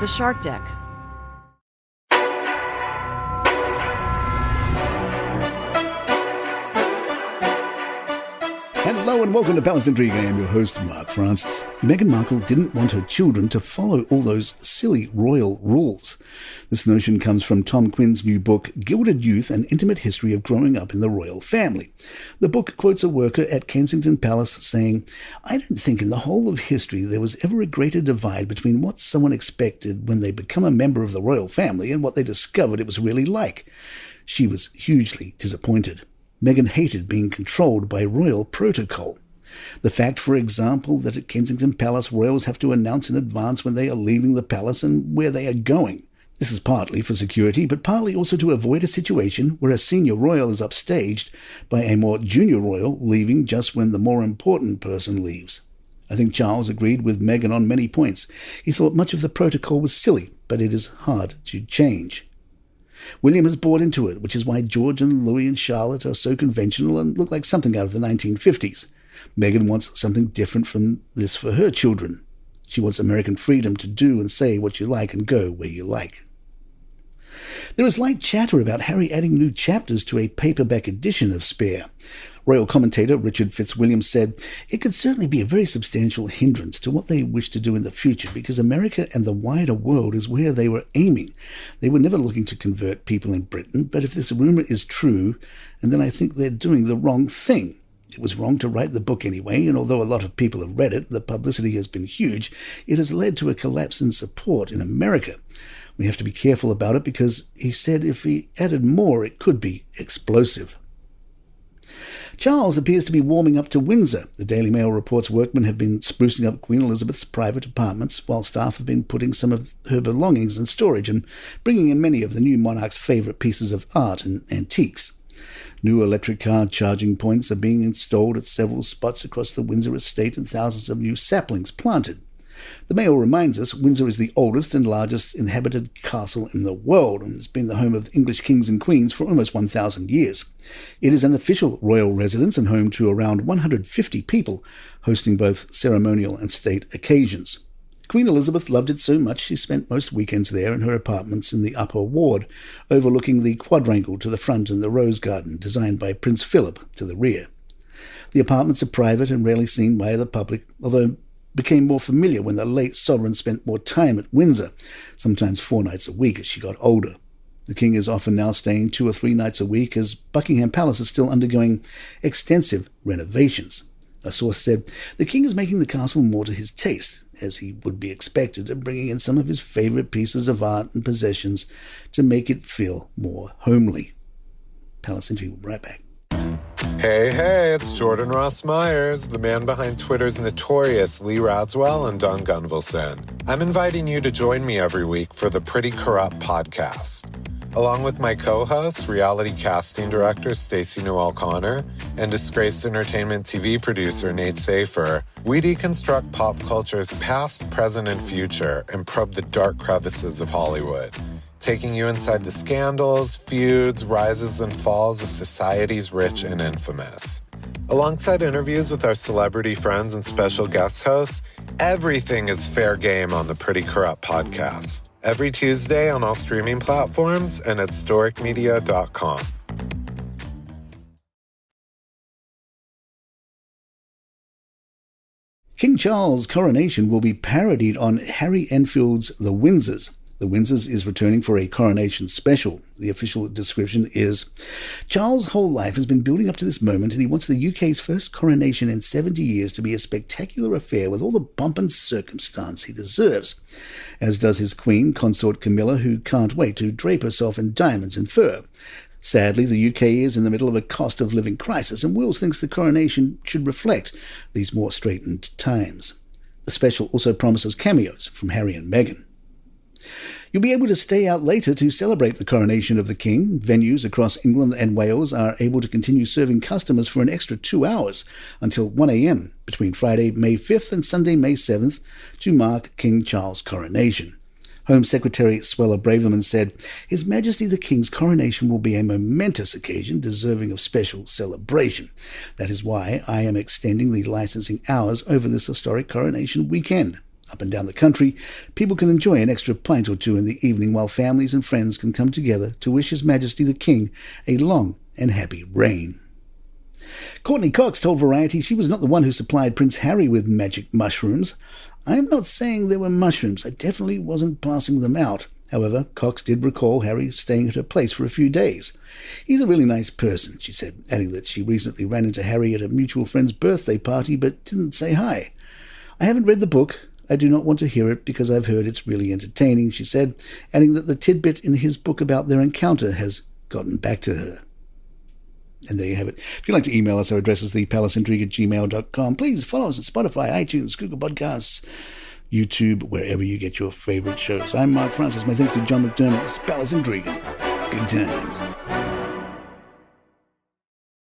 The Shark Deck. Hello and welcome to Palace Intrigue. I am your host, Mark Francis. Meghan Markle didn't want her children to follow all those silly royal rules. This notion comes from Tom Quinn's new book, Gilded Youth, An Intimate History of Growing Up in the Royal Family. The book quotes a worker at Kensington Palace saying, "I don't think in the whole of history there was ever a greater divide between what someone expected when they become a member of the royal family and what they discovered it was really like." She was hugely disappointed. Meghan hated being controlled by royal protocol. The fact, for example, that at Kensington Palace royals have to announce in advance when they are leaving the palace and where they are going. This is partly for security, but partly also to avoid a situation where a senior royal is upstaged by a more junior royal leaving just when the more important person leaves. I think Charles agreed with Meghan on many points. He thought much of the protocol was silly, but it is hard to change. William has bought into it, which is why George and Louis and Charlotte are so conventional and look like something out of the 1950s. Meghan wants something different from this for her children. She wants American freedom to do and say what you like and go where you like. There is light chatter about Harry adding new chapters to a paperback edition of Spare. Royal commentator Richard Fitzwilliam said, "It could certainly be a very substantial hindrance to what they wish to do in the future because America and the wider world is where they were aiming. They were never looking to convert people in Britain, but if this rumor is true, and then I think they're doing the wrong thing. It was wrong to write the book anyway, and although a lot of people have read it, the publicity has been huge, it has led to a collapse in support in America. We have to be careful about it because he said if he added more, it could be explosive." Charles appears to be warming up to Windsor. The Daily Mail reports workmen have been sprucing up Queen Elizabeth's private apartments, while staff have been putting some of her belongings in storage and bringing in many of the new monarch's favourite pieces of art and antiques. New electric car charging points are being installed at several spots across the Windsor estate and thousands of new saplings planted. The Mail reminds us Windsor is the oldest and largest inhabited castle in the world and has been the home of English kings and queens for almost 1,000 years. It is an official royal residence and home to around 150 people, hosting both ceremonial and state occasions. Queen Elizabeth loved it so much she spent most weekends there in her apartments in the upper ward, overlooking the quadrangle to the front and the rose garden designed by Prince Philip to the rear. The apartments are private and rarely seen by the public, although became more familiar when the late sovereign spent more time at Windsor, sometimes 4 nights a week as she got older. The king is often now staying 2 or 3 nights a week as Buckingham Palace is still undergoing extensive renovations. A source said, "The king is making the castle more to his taste, as he would be expected, and bringing in some of his favourite pieces of art and possessions to make it feel more homely." Palace Intrigue will be right back. Hey, it's Jordan Ross Myers, the man behind Twitter's notorious Lee Radswell and Don Gunvalson. I'm inviting you to join me every week for the Pretty Corrupt podcast. Along with my co-host, reality casting director Stacey Noel Connor, and disgraced entertainment TV producer Nate Safer, we deconstruct pop culture's past, present, and future and probe the dark crevices of Hollywood, taking you inside the scandals, feuds, rises, and falls of society's rich and infamous. Alongside interviews with our celebrity friends and special guest hosts, everything is fair game on the Pretty Corrupt podcast. Every Tuesday on all streaming platforms and at storicmedia.com. King Charles' coronation will be parodied on Harry Enfield's The Windsors. The Windsors is returning for a coronation special. The official description is, "Charles' whole life has been building up to this moment and he wants the UK's first coronation in 70 years to be a spectacular affair with all the pomp and circumstance he deserves, as does his queen, consort Camilla, who can't wait to drape herself in diamonds and fur. Sadly, the UK is in the middle of a cost of living crisis and Wills thinks the coronation should reflect these more straitened times." The special also promises cameos from Harry and Meghan. You'll be able to stay out later to celebrate the coronation of the King. Venues across England and Wales are able to continue serving customers for an extra 2 hours until 1 a.m. between Friday, May 5th and Sunday, May 7th to mark King Charles' coronation. Home Secretary Swella Braverman said, "His Majesty the King's coronation will be a momentous occasion deserving of special celebration. That is why I am extending the licensing hours over this historic coronation weekend. Up and down the country, people can enjoy an extra pint or two in the evening while families and friends can come together to wish His Majesty the King a long and happy reign. Courtney Cox told Variety she was not the one who supplied Prince Harry with magic mushrooms. "I am not saying there were mushrooms. I definitely wasn't passing them out." However, Cox did recall Harry staying at her place for a few days. "He's a really nice person," she said, adding that she recently ran into Harry at a mutual friend's birthday party but didn't say hi. "I haven't read the book. I do not want to hear it because I've heard it's really entertaining," she said, adding that the tidbit in his book about their encounter has gotten back to her. And there you have it. If you'd like to email us, our address is thepalacintrigue@gmail.com. Please follow us on Spotify, iTunes, Google Podcasts, YouTube, wherever you get your favourite shows. I'm Mark Francis. My thanks to John McDermott. This is Palace Intrigue. Good times.